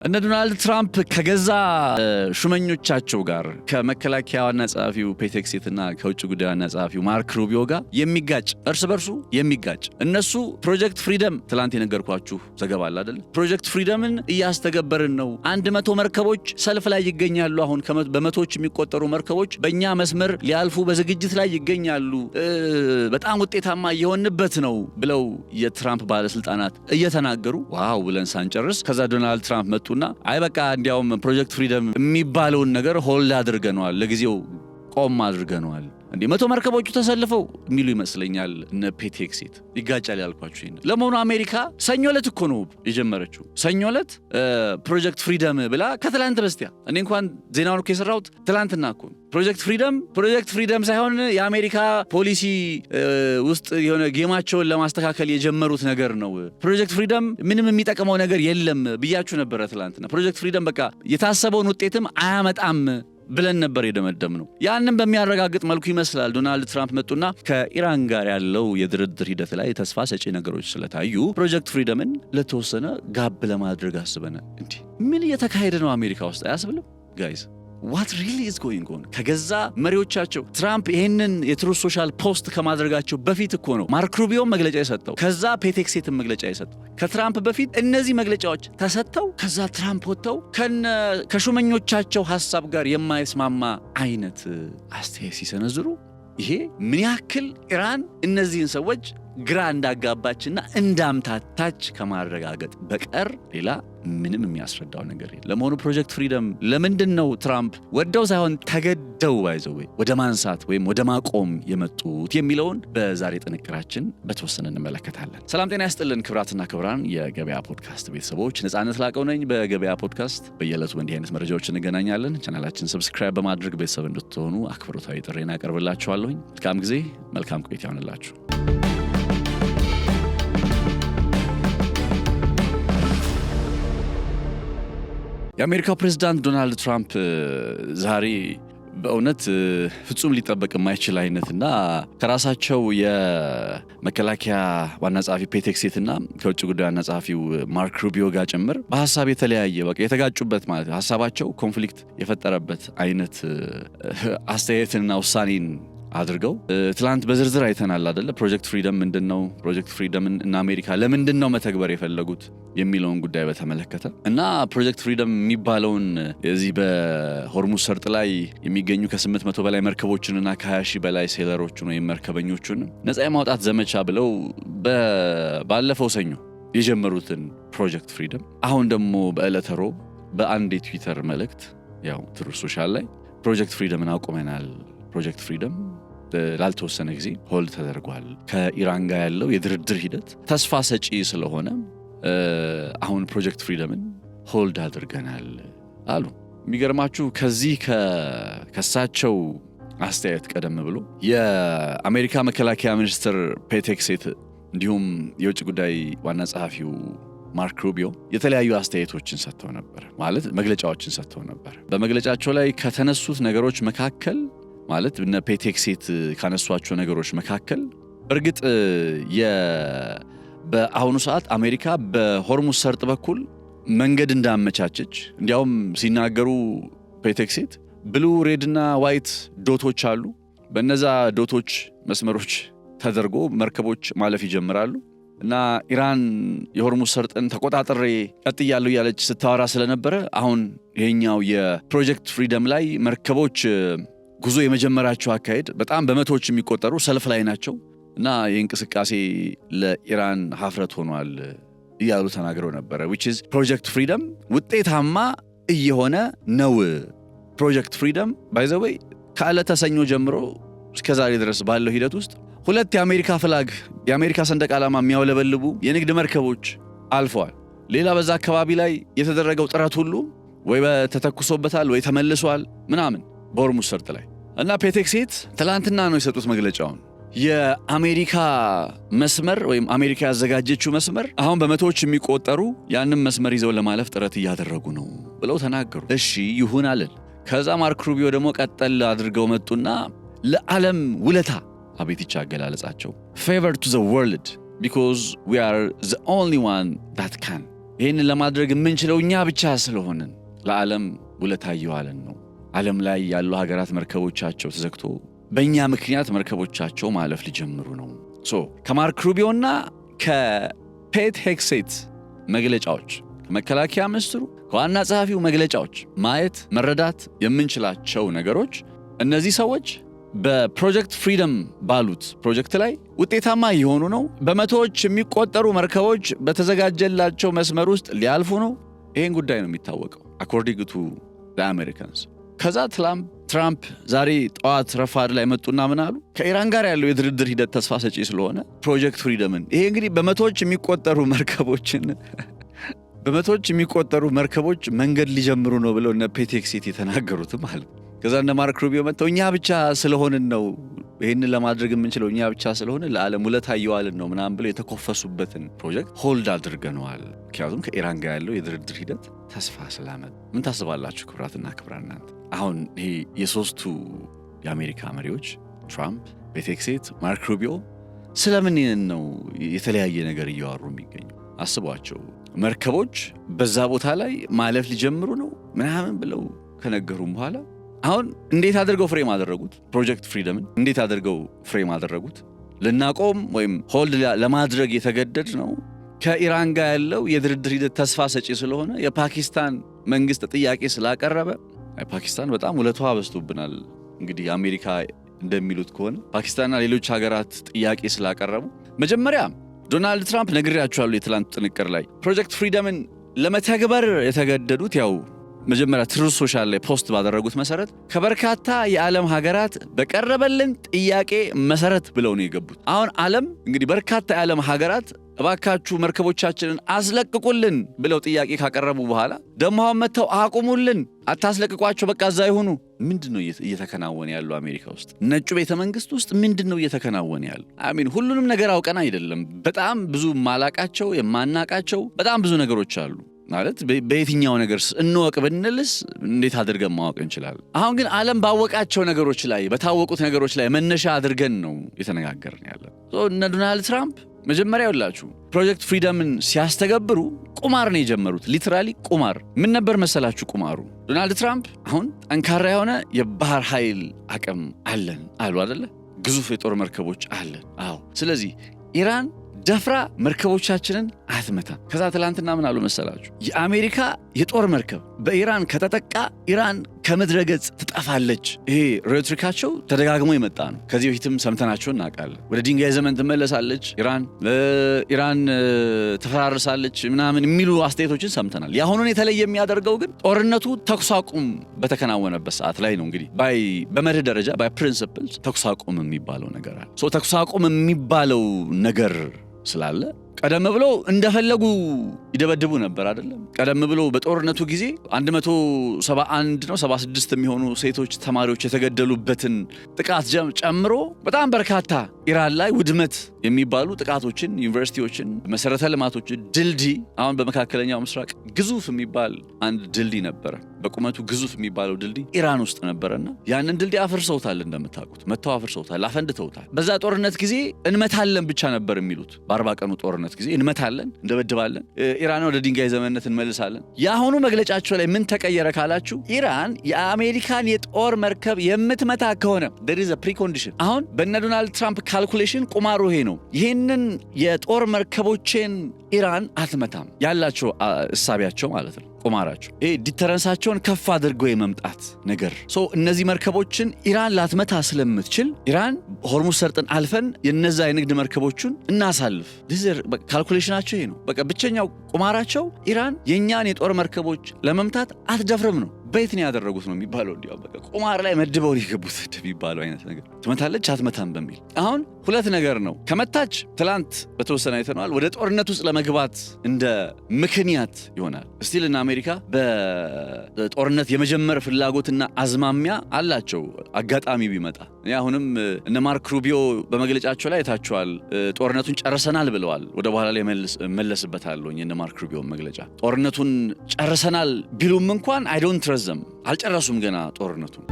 እነ ዶናልድ ትራምፕ ከገዛ ሹመኞቻቸው ጋር ከመከላከያ ዋና ጸሐፊው ፔት ሄግሴትና ከውጭ ጉዳይ ዋና ጸሐፊው ማርክ ሩቢዮ ጋር የሚጋጭ እርስ በርሱ የሚጋጭ እነሱ ፕሮጀክት ፍሪደም ትላንት የነገርኳችሁ ዘገባ አለ አይደል? ፕሮጀክት ፍሪደምን እያስተገበርን ነው። 100 መርከቦች ሰልፍ ላይ ይገኛሉ። አሁን በመቶዎች የሚቆጠሩ መርከቦች በእኛ መስመር ሊያልፉ በዝግጅት ላይ ይገኛሉ። በጣም ውጤታማ እየሆንበት ነው ብለው የትራምፕ ባለስልጣናት እየተናገሩ ዋው ብለን ሳንጨርስ ከዛ ዶናልድ ትራምፕ መጡና አይ በቃ እንዲያውም ፕሮጀክት ፍሪደም የሚባለውን ነገር ሆልድ አድርገነዋል፣ ለጊዜው ቆም አድርገነዋል። እንዴ 100 መርከቦቹ ተሰልፈው የሚሉ ይመስለኛል እነ ፔት ሄግሴት ይጋጫል ያልኳችሁ ይሄን። ለመሆኑ አሜሪካ ሰኞ ዕለት እኮ ነው የጀመረችው። ሰኞ ዕለት ፕሮጀክት ፍሪደም ብላ ከትላንት በስቲያ እኔ እንኳን ዜናውን እኮ የሰራሁት ትላንትና እኮ ፕሮጀክት ፍሪደም ሳይሆን የአሜሪካ ፖሊሲ ውስጥ የሆነ ጌማቸውን ለማስተካከል የጀመሩት ነገር ነው። ፕሮጀክት ፍሪደም ምንም የሚጠቅመው ነገር የለም ብያችሁ ነበረ ትላንትና። ፕሮጀክት ፍሪደም በቃ የታሰበውን ውጤትም አያመጣም ብለን ነበር የደመደምነው። ያንን በሚያረጋግጥ መልኩ ይመስላል ዶናልድ ትራምፕ መጡና ከኢራን ጋር ያለው የድርድር ሂደት ላይ ተስፋ ሰጪ ነገሮች ስለታዩ ፕሮጀክት ፍሪደምን ለተወሰነ ጋብ ለማድረግ አስበናል። እንዴ ምን እየተካሄደ ነው አሜሪካ ውስጥ አያስብልም ጋይስ? What really is going on? ከገዛ መሪዎቻቸው ትራምፕ ይሄንን የትሩዝ ሶሻል ፖስት ከማድረጋቸው በፊት እኮ ነው ማርክ ሩቢዮ መግለጫ የሰጠው፣ ከዛ ፔት ሄግሴት መግለጫ የሰጠው። ከትራምፕ በፊት እነዚህ መግለጫዎች ተሰጥተው ከዛ ትራምፕ ወጥተው ከሹመኞቻቸው ሐሳብ ጋር የማይስማማ አይነት አስተያየት ሲሰነዝሩ ይሄ ምን ያክል ኢራን እነዚህን ሰዎች ግራ እንዳጋባችና እንዳምታታች ከማረጋገጥ በቀር ሌላ ምንም የሚያስረዳው ነገር የለም። ለመሆኑ ፕሮጀክት ፍሪደም ለምንድን ነው ትራምፕ ወደው ሳይሆን ተገደው ባይዘው ወደ ማንሳት ወይም ወደ ማቆም የመጡት የሚለውን በዛሬ ጥንቅራችን በተወሰነ እንመለከታለን። ሰላም ጤና ያስጥልን ክብራትና ክብራን የገበያ ፖድካስት ቤተሰቦች፣ ነጻነት ላቀው ነኝ። በገበያ ፖድካስት በየዕለቱ እንዲህ አይነት መረጃዎች እንገናኛለን። ቻናላችን ሰብስክራይብ በማድረግ ቤተሰብ እንድትሆኑ አክብሮታዊ ጥሬን አቀርብላችኋለሁ። መልካም ጊዜ፣ መልካም ቆይታ ይሆንላችሁ። የአሜሪካው ፕሬዝዳንት ዶናልድ ትራምፕ ዛሬ በእውነት ፍጹም ሊጠበቅ የማይችል አይነትና ከራሳቸው የመከላከያ ዋና ጸሐፊ ፔት ሄግሴትና ከውጭ ጉዳይ ዋና ጸሐፊው ማርክ ሩቢዮ ጋር ጭምር በሐሳብ የተለያየ በቃ የተጋጩበት ማለት ሐሳባቸው ኮንፍሊክት የፈጠረበት አይነት አስተያየትና ውሳኔን አድርገው ትላንት በዝርዝር አይተናል አይደለ? ፕሮጀክት ፍሪደም ምንድነው? ፕሮጀክት ፍሪደምን እና አሜሪካ ለምንድነው መተግበር የፈለጉት የሚለውን ጉዳይ በተመለከተ እና ፕሮጀክት ፍሪደም የሚባለውን እዚህ በሆርሙዝ ሰርጥ ላይ የሚገኙ ከ800 በላይ መርከቦችንና ከ20,000 በላይ ሴለሮችን ወይም መርከበኞችን ነፃ የማውጣት ዘመቻ ብለው ባለፈው ሰኞ የጀመሩትን ፕሮጀክት ፍሪደም አሁን ደግሞ በዕለተ ሮብ በአንድ የትዊተር መልእክት ያው ትሩዝ ሶሻል ላይ ፕሮጀክት ፍሪደምን አቁመናል፣ ፕሮጀክት ፍሪደም ላልተወሰነ ጊዜ ሆልድ ተደርጓል፣ ከኢራን ጋር ያለው የድርድር ሂደት ተስፋ ሰጪ ስለሆነ አሁን ፕሮጀክት ፍሪደምን ሆልድ አድርገናል አሉ። የሚገርማችሁ ከዚህ ከሳቸው አስተያየት ቀደም ብሎ የአሜሪካ መከላከያ ሚኒስትር ፔት ሄግሴት እንዲሁም የውጭ ጉዳይ ዋና ጸሐፊው ማርክ ሩቢዮ የተለያዩ አስተያየቶችን ሰጥተው ነበር፣ ማለት መግለጫዎችን ሰጥተው ነበር። በመግለጫቸው ላይ ከተነሱት ነገሮች መካከል ማለት እነ ፔት ሄግሴት ካነሷቸው ነገሮች መካከል እርግጥ በአሁኑ ሰዓት አሜሪካ በሆርሙዝ ሰርጥ በኩል መንገድ እንዳመቻቸች እንዲያውም ሲናገሩ ፔት ሄግሴት ብሉ ሬድና ዋይት ዶቶች አሉ፣ በእነዛ ዶቶች መስመሮች ተደርጎ መርከቦች ማለፍ ይጀምራሉ እና ኢራን የሆርሙዝ ሰርጥን ተቆጣጥሬ ቀጥያለሁ ያለች ስታወራ ስለነበረ አሁን ይሄኛው የፕሮጀክት ፍሪደም ላይ መርከቦች ጉዞ የመጀመራቸው አካሄድ በጣም በመቶዎች የሚቆጠሩ ሰልፍ ላይ ናቸው እና የእንቅስቃሴ ለኢራን ሀፍረት ሆኗል እያሉ ተናግረው ነበረ። which is ፕሮጀክት ፍሪደም ውጤታማ እየሆነ ነው። ፕሮጀክት ፍሪደም by the way ከዕለተ ሰኞ ጀምሮ እስከዛሬ ድረስ ባለው ሂደት ውስጥ 2 የአሜሪካ ፍላግ የአሜሪካ ሰንደቅ ዓላማ የሚያውለበልቡ የንግድ መርከቦች አልፈዋል። ሌላ በዛ አካባቢ ላይ የተደረገው ጥረት ሁሉ ወይ ተተኩሶበታል ወይ ተመልሷል ምናምን በሆርሙዝ ሰርጥ ላይ እና ፔት ሄግሴት ትላንትና ነው የሰጡት መግለጫውን። የአሜሪካ መስመር ወይም አሜሪካ ያዘጋጀችው መስመር አሁን በመቶዎች የሚቆጠሩ ያንን መስመር ይዘው ለማለፍ ጥረት እያደረጉ ነው ብለው ተናገሩ። እሺ ይሁን አለን። ከዛ ማርክ ሩቢዮ ደግሞ ቀጠል አድርገው መጡና ለዓለም ውለታ አቤት ይቻገላለጻቸው favor to the world because we are the only one that can ይህንን ለማድረግ የምንችለው እኛ ብቻ ስለሆንን ለዓለም ውለታ እየዋልን ነው። ዓለም ላይ ያሉ ሀገራት መርከቦቻቸው ተዘግቶ በእኛ ምክንያት መርከቦቻቸው ማለፍ ሊጀምሩ ነው። ከማርክ ሩቢዮና ከፔት ሄግሴት መግለጫዎች፣ ከመከላከያ ሚኒስትሩ ከዋና ጸሐፊው መግለጫዎች ማየት መረዳት የምንችላቸው ነገሮች እነዚህ ሰዎች በፕሮጀክት ፍሪደም ባሉት ፕሮጀክት ላይ ውጤታማ የሆኑ ነው። በመቶዎች የሚቆጠሩ መርከቦች በተዘጋጀላቸው መስመር ውስጥ ሊያልፉ ነው። ይሄን ጉዳይ ነው የሚታወቀው አኮርዲንግ ቱ አሜሪካንስ። ከዛ ትራምፕ ዛሬ ጠዋት ረፋድ ላይ መጡና ምን አሉ? ከኢራን ጋር ያለው የድርድር ሂደት ተስፋ ሰጪ ስለሆነ ፕሮጀክት ፍሪደምን ይሄ እንግዲህ በመቶዎች የሚቆጠሩ መርከቦች መንገድ ሊጀምሩ ነው ብለው እነ ፔት ሄግሴት የተናገሩትም አለ። ከዛ እነ ማርክ ሩቢዮ መጥተው እኛ ብቻ ስለሆንን ነው ይህንን ለማድረግ የምንችለው እኛ ብቻ ስለሆነ ለዓለም ውለታ እየዋልን ነው ምናምን ብለው የተኮፈሱበትን ፕሮጀክት ሆልድ አድርገነዋል። ምክንያቱም ከኢራን ጋር ያለው የድርድር ሂደት ተስፋ ስላመጣ። ምን ታስባላችሁ ክቡራትና ክቡራን? እናንተ አሁን ይሄ የሶስቱ የአሜሪካ መሪዎች ትራምፕ፣ ፔት ሄግሴት፣ ማርክ ሩቢዮ ስለምን ነው የተለያየ ነገር እያወሩ የሚገኙ? አስቧቸው። መርከቦች በዛ ቦታ ላይ ማለፍ ሊጀምሩ ነው ምናምን ብለው ከነገሩም በኋላ አሁን እንዴት አድርገው ፍሬም አደረጉት? ፕሮጀክት ፍሪደምን እንዴት አድርገው ፍሬም አደረጉት? ልናቆም ወይም ሆልድ ለማድረግ የተገደድ ነው ከኢራን ጋር ያለው የድርድር ሂደት ተስፋ ሰጪ ስለሆነ የፓኪስታን መንግስት ጥያቄ ስላቀረበ። ፓኪስታን በጣም ውለቷ በዝቶብናል። እንግዲህ አሜሪካ እንደሚሉት ከሆነ ፓኪስታንና ሌሎች ሀገራት ጥያቄ ስላቀረቡ መጀመሪያ ዶናልድ ትራምፕ ነግሬያቸዋለሁ የትላንት ጥንቅር ላይ ፕሮጀክት ፍሪደምን ለመተግበር የተገደዱት ያው መጀመሪያ ትሩዝ ሶሻል ላይ ፖስት ባደረጉት መሰረት ከበርካታ የዓለም ሀገራት በቀረበልን ጥያቄ መሰረት ብለው ነው የገቡት። አሁን ዓለም እንግዲህ በርካታ የዓለም ሀገራት እባካችሁ መርከቦቻችንን አስለቅቁልን ብለው ጥያቄ ካቀረቡ በኋላ ደሞ አሁን መተው አቁሙልን፣ አታስለቅቋቸው፣ በቃ እዛ ይሁኑ። ምንድነው እየተከናወነ ያለው አሜሪካ ውስጥ? ነጩ ቤተ መንግስት ውስጥ ምንድነው እየተከናወነ ያለው? ሁሉንም ነገር አውቀን አይደለም። በጣም ብዙ ማላቃቸው የማናቃቸው በጣም ብዙ ነገሮች አሉ። ማለት በየትኛው ነገር እንወቅ ብንልስ እንዴት አድርገን ማወቅ እንችላለን? አሁን ግን ዓለም ባወቃቸው ነገሮች ላይ በታወቁት ነገሮች ላይ መነሻ አድርገን ነው የተነጋገርን ያለን። እነ ዶናልድ ትራምፕ መጀመሪያ ይላችሁ ፕሮጀክት ፍሪደምን ሲያስተገብሩ ቁማር ነው የጀመሩት። ሊትራሊ ቁማር። ምን ነበር መሰላችሁ ቁማሩ? ዶናልድ ትራምፕ አሁን ጠንካራ የሆነ የባህር ኃይል አቅም አለን አሉ አይደለ? ግዙፍ የጦር መርከቦች አለን። አዎ። ስለዚህ ኢራን ደፍራ መርከቦቻችንን አትመታ። ከዛ ትላንትና ምን አሉ መሰላችሁ? የአሜሪካ የጦር መርከብ በኢራን ከተጠቃ ኢራን ከምድረ ገጽ ትጠፋለች። ይሄ ሬቶሪካቸው ተደጋግሞ የመጣ ነው። ከዚህ በፊትም ሰምተናቸው እናውቃለን። ወደ ድንጋይ ዘመን ትመለሳለች ኢራን ተፈራርሳለች ምናምን የሚሉ አስተያየቶችን ሰምተናል። የአሁኑን የተለየ የሚያደርገው ግን ጦርነቱ ተኩስ አቁም በተከናወነበት ሰዓት ላይ ነው። እንግዲህ በመርህ ደረጃ ባይ ፕሪንሲፕልስ ተኩስ አቁም የሚባለው ነገር አለ። ተኩስ አቁም የሚባለው ነገር ስላለ ቀደም ብሎ እንደፈለጉ ይደበድቡ ነበር አይደለም? ቀደም ብሎ በጦርነቱ ጊዜ 171 ነው 76 የሚሆኑ ሴቶች ተማሪዎች የተገደሉበትን ጥቃት ጨምሮ በጣም በርካታ ኢራን ላይ ውድመት የሚባሉ ጥቃቶችን፣ ዩኒቨርሲቲዎችን፣ መሰረተ ልማቶችን፣ ድልድይ አሁን በመካከለኛው ምስራቅ ግዙፍ የሚባል አንድ ድልድይ ነበረ። በቁመቱ ግዙፍ የሚባለው ድልድይ ኢራን ውስጥ ነበረና ያንን ድልድይ አፍርሰውታል። እንደምታውቁት መተው አፍርሰውታል፣ አፈንድተውታል። በዛ ጦርነት ጊዜ እንመታለን ብቻ ነበር የሚሉት። በ40 ቀኑ ጦርነት ጊዜ እንመታለን፣ እንደበድባለን፣ ኢራን ወደ ድንጋይ ዘመንነት እንመልሳለን። የአሁኑ መግለጫቸው ላይ ምን ተቀየረ ካላችሁ ኢራን የአሜሪካን የጦር መርከብ የምትመታ ከሆነ there is a precondition። አሁን በእነ ዶናልድ ትራምፕ ካልኩሌሽን ቁማሩ ይሄ ነው። ይህንን የጦር መርከቦችን ኢራን አትመታም ያላቸው እሳቢያቸው ማለት ነው። ቁማራቸው ይሄ ዲተረንሳቸውን ከፍ አድርገው የመምጣት ነገር። እነዚህ መርከቦችን ኢራን ላትመታ ስለምትችል ኢራን ሆርሙዝ ሰርጥን አልፈን የነዛ የንግድ መርከቦችን እናሳልፍ። ካልኩሌሽናቸው ይሄ ነው። በቃ ብቸኛው ቁማራቸው ኢራን የኛን የጦር መርከቦች ለመምታት አትደፍርም ነው። በየት ነው ያደረጉት ነው የሚባለው? እንዲያው በቃ ቁማር ላይ መድበው ይገቡት የሚባለው አይነት ነገር። ትመታለች አትመታም በሚል አሁን ሁለት ነገር ነው። ከመታች ትላንት በተወሰነ አይተናል፣ ወደ ጦርነት ውስጥ ለመግባት እንደ ምክንያት ይሆናል። ስቲልና አሜሪካ በጦርነት የመጀመር ፍላጎትና አዝማሚያ አላቸው አጋጣሚ ቢመጣ። አሁንም እነ ማርክ ሩቢዮ በመግለጫቸው ላይ አይታቸዋል። ጦርነቱን ጨርሰናል ብለዋል። ወደ በኋላ ላይ መለስበታለሁ። እነ ማርክ ሩቢዮ መግለጫ ጦርነቱን ጨርሰናል ቢሉም እንኳን አይ ዶንት ረዘም አልጨረሱም ገና ጦርነቱን።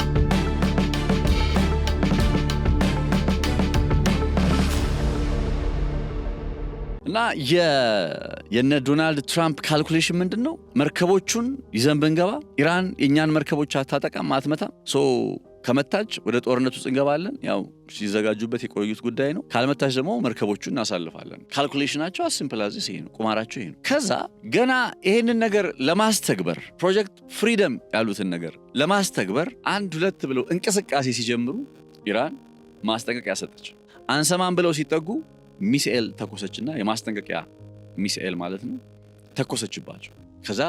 እና የነ ዶናልድ ትራምፕ ካልኩሌሽን ምንድነው? መርከቦቹን ይዘን ብንገባ ኢራን የኛን መርከቦች አታጠቃም፣ አትመታም። ከመታች ወደ ጦርነት ውስጥ እንገባለን። ያው ሲዘጋጁበት የቆዩት ጉዳይ ነው። ካልመታች ደግሞ መርከቦቹን እናሳልፋለን። ካልኩሌሽናቸው ሲምፕል አዝ ይሄ ነው። ቁማራቸው ይሄ ነው። ከዛ ገና ይሄንን ነገር ለማስተግበር ፕሮጀክት ፍሪደም ያሉትን ነገር ለማስተግበር 1-2 ብለው እንቅስቃሴ ሲጀምሩ ኢራን ማስጠንቀቂያ ሰጠች። አንሰማን ብለው ሲጠጉ ሚሳኤል ተኮሰችና የማስጠንቀቂያ ሚሳኤል ማለት ነው ተኮሰችባቸው። ከዛ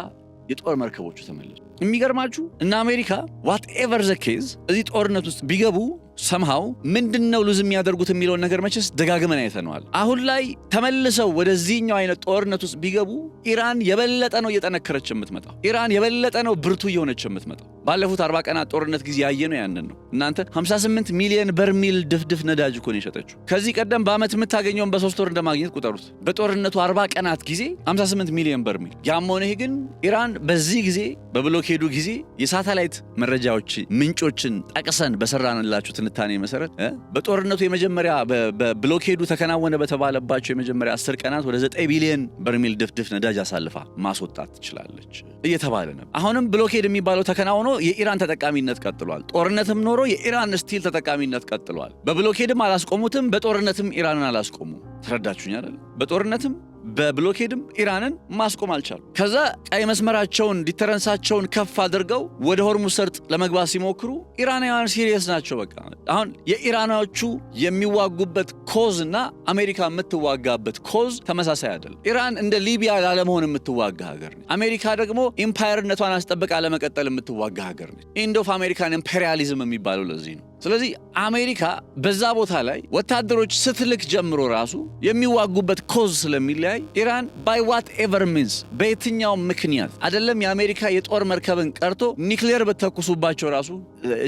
የጦር መርከቦቹ ተመለሱ። የሚገርማችሁ እና አሜሪካ ዋትኤቨር ዘ ኬዝ እዚህ ጦርነት ውስጥ ቢገቡ ሰምሃው ምንድነው ሉዝ የሚያደርጉት የሚለውን ነገር መቼስ ደጋግመን አይተነዋል። አሁን ላይ ተመልሰው ወደዚህኛው አይነት ጦርነት ውስጥ ቢገቡ ኢራን የበለጠ ነው እየጠነከረች የምትመጣው። ኢራን የበለጠ ነው ብርቱ እየሆነች የምትመጣው። ባለፉት 40 ቀናት ጦርነት ጊዜ ያየነው ያንን ነው። እናንተ 58 ሚሊዮን በርሜል ድፍድፍ ነዳጅ እኮ ነው የሸጠችው። ከዚህ ቀደም በአመት የምታገኘውን በ3 ወር እንደማግኘት ቁጠሩት። በጦርነቱ 40 ቀናት ጊዜ 58 ሚሊዮን በርሜል። ያም ሆነ ግን ኢራን በዚህ ጊዜ በብሎኬዱ ጊዜ የሳተላይት መረጃዎች ምንጮችን ጠቅሰን በሰራንላችሁ ትንታኔ መሰረት በጦርነቱ የመጀመሪያ በብሎኬዱ ተከናወነ በተባለባቸው የመጀመሪያ 10 ቀናት ወደ 9 ቢሊዮን በርሜል ድፍድፍ ነዳጅ አሳልፋ ማስወጣት ትችላለች እየተባለ ነው። አሁንም ብሎኬድ የሚባለው ተከናውኖ የኢራን ተጠቃሚነት ቀጥሏል። ጦርነትም ኖሮ የኢራን ስቲል ተጠቃሚነት ቀጥሏል። በብሎኬድም አላስቆሙትም፣ በጦርነትም ኢራንን አላስቆሙ። ተረዳችሁኝ አይደል? በጦርነትም በብሎኬድም ኢራንን ማስቆም አልቻሉ። ከዛ ቀይ መስመራቸውን ዲተረንሳቸውን ከፍ አድርገው ወደ ሆርሙዝ ሰርጥ ለመግባት ሲሞክሩ ኢራናውያን ሲሪየስ ናቸው። በቃ አሁን የኢራናዎቹ የሚዋጉበት ኮዝ እና አሜሪካ የምትዋጋበት ኮዝ ተመሳሳይ አይደለም። ኢራን እንደ ሊቢያ ላለመሆን የምትዋጋ ሀገር ነች። አሜሪካ ደግሞ ኢምፓየርነቷን አስጠብቃ ለመቀጠል የምትዋጋ ሀገር ነች። ኤንድ ኦፍ አሜሪካን ኢምፔሪያሊዝም የሚባለው ለዚህ ነው። ስለዚህ አሜሪካ በዛ ቦታ ላይ ወታደሮች ስትልክ ጀምሮ ራሱ የሚዋጉበት ኮዝ ስለሚለያይ ኢራን ባይ ዋት ኤቨር ሚንስ በየትኛው ምክንያት አይደለም የአሜሪካ የጦር መርከብን ቀርቶ ኒክሌር በተኩሱባቸው ራሱ